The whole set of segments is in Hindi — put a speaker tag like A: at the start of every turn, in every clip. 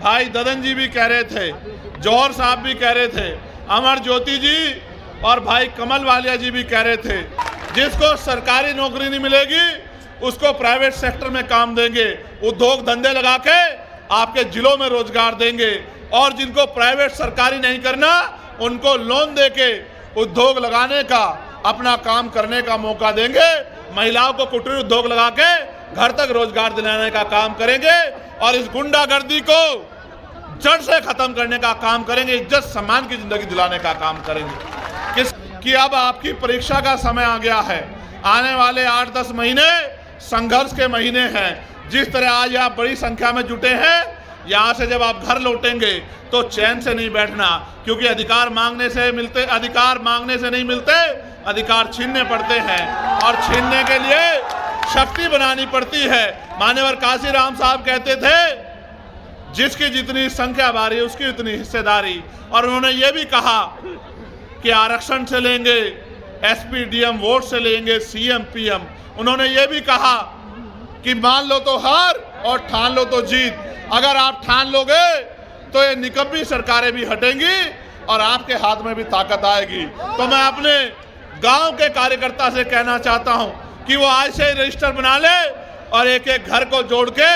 A: भाई ददन जी भी कह रहे थे, जौहर साहब भी कह रहे थे, अमर ज्योति जी और भाई कमल वालिया जी भी कह रहे थे, जिसको सरकारी नौकरी नहीं मिलेगी उसको प्राइवेट सेक्टर में काम देंगे, उद्योग धंधे लगा के आपके जिलों में रोजगार देंगे, और जिनको प्राइवेट सरकारी नहीं करना उनको लोन देके उद्योग लगाने का, अपना काम करने का मौका देंगे। महिलाओं को कुटीर उद्योग लगा के घर तक रोजगार दिलाने का काम करेंगे और इस गुंडागर्दी को जड़ से खत्म करने का काम करेंगे, इज्जत सम्मान की जिंदगी दिलाने का काम करेंगे। कि अब आपकी परीक्षा का समय आ गया है, आने वाले 8-10 महीने संघर्ष के महीने हैं। जिस तरह आज आप बड़ी संख्या में जुटे हैं, यहाँ से जब आप घर लौटेंगे तो चैन से नहीं बैठना, क्योंकि अधिकार मांगने से नहीं मिलते, अधिकार छीनने पड़ते हैं और छीनने के लिए शक्ति बनानी पड़ती है। मान्यवर काशीराम साहब कहते थे, जिसकी जितनी संख्या भारी उसकी उतनी हिस्सेदारी। और उन्होंने ये भी कहा कि आरक्षण से लेंगे, एसपी डीएम वोट से लेंगे, सीएम पीएम। उन्होंने ये भी कहा कि मान लो तो हार और ठान लो तो जीत। अगर आप ठान लोगे तो ये निकम्मी सरकारें भी हटेंगी और आपके हाथ में भी ताकत आएगी। तो मैं अपने गांव के कार्यकर्ता से कहना चाहता हूं कि वो आज से रजिस्टर बना ले और एक एक घर को जोड़ के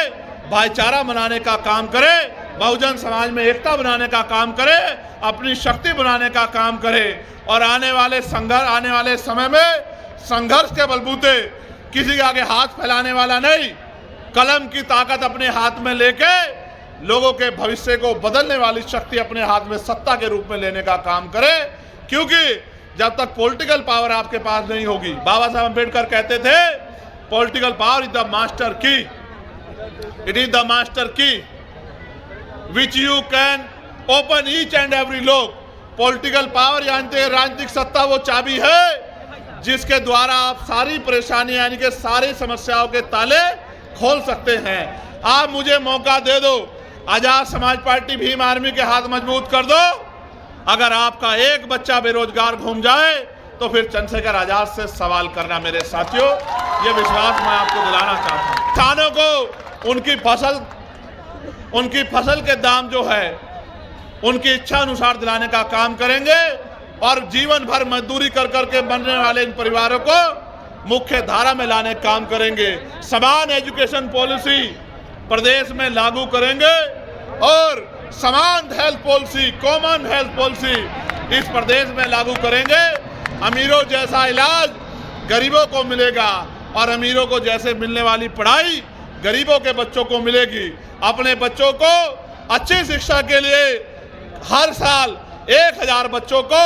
A: भाईचारा बनाने का काम करे, बहुजन समाज में एकता बनाने का काम करे, अपनी शक्ति बनाने का काम करे। और आने वाले समय में संघर्ष के बलबूते किसी के आगे हाथ फैलाने वाला नहीं, कलम की ताकत अपने हाथ में लेके लोगों के भविष्य को बदलने वाली शक्ति अपने हाथ में सत्ता के रूप में लेने का काम करे। क्योंकि जब तक पॉलिटिकल पावर आपके पास नहीं होगी, बाबा साहब अम्बेडकर कहते थे, political power is the master की, इट इज द मास्टर की which you can open each and every lock. Political power यानी राजनीतिक सत्ता वो चाबी है जिसके द्वारा आप सारी परेशानी यानी कि सारी समस्याओं के ताले खोल सकते हैं। आप मुझे मौका दे दो, आजाद समाज पार्टी भीम आर्मी के हाथ मजबूत कर दो। अगर आपका एक बच्चा बेरोजगार घूम जाए तो फिर चंद्रशेखर आजाद से सवाल करना। मेरे साथियों, ये विश्वास मैं आपको दिलाना चाहता हूँ। किसानों को उनकी फसल के दाम जो है उनकी इच्छा अनुसार दिलाने का काम करेंगे और जीवन भर मजदूरी कर करके बनने वाले इन परिवारों को मुख्य धारा में लाने का काम करेंगे। समान एजुकेशन पॉलिसी प्रदेश में लागू करेंगे और समान health policy, common health policy इस प्रदेश में लागू करेंगे। अमीरों जैसा इलाज गरीबों को मिलेगा और अमीरों को जैसे मिलने वाली पढ़ाई गरीबों के बच्चों को मिलेगी। अपने बच्चों को अच्छी शिक्षा के लिए हर साल 1000 बच्चों को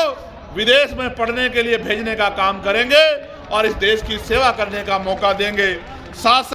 A: विदेश में पढ़ने के लिए भेजने का काम करेंगे और इस देश की सेवा करने का मौका देंगे। साथ